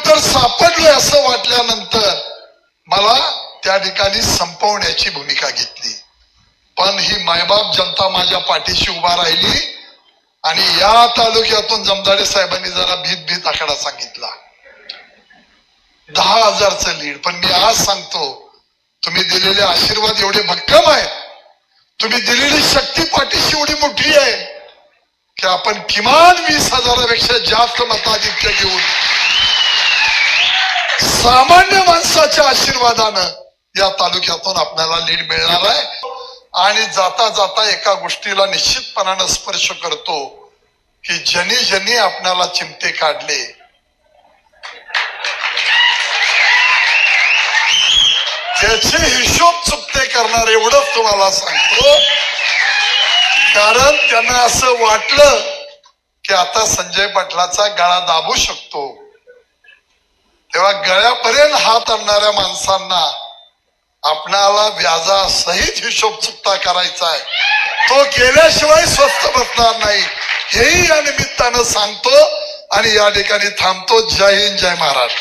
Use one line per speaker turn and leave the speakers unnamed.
उत्तर सापडले असं वाटल्यानंतर मला त्या ठिकाणी संपवण्याची भूमिका घेतली. पण ही मायबाप जनता माझ्या पाठीशी उभा राहिली आणि या तालुक्यातून जमदाडे साहेबांनी जरा भीत आकडा सांगितला, 10,000चं लीड. पण मी आज सांगतो, तुम्ही दिलेले आशीर्वाद एवढे भक्कम आहेत, तुम्ही दिलेली शक्ती पाठीशी एवढी मोठी आहे की आपण किमान 20,000पेक्षा जास्त मताधिक्य घेऊन सामान्य माणसाच्या आशीर्वादानं या तालुक्यातून आपल्याला लीड मिळणार आहे. आणि जाता जाता एका गोष्टीला निश्चितपणानं स्पर्श करतो की ज्यांनी ज्यांनी आपल्याला चिमटे काढले त्याचे हिशोब चुकते करणार एवढंच तुम्हाला सांगतो. कारण त्यांना असं वाटलं की आता संजय पाटलाचा गळा दाबू शकतो, तेव्हा गळ्यापर्यंत हात आणणाऱ्या माणसांना आपणाला व्याजासहित हिशोब चुकता करायचा आहे, तो केल्याशिवाय स्वस्थ बसणार नाही, हेही या निमित्तानं सांगतो आणि या ठिकाणी थांबतो. जय हिंद, जय महाराष्ट्र.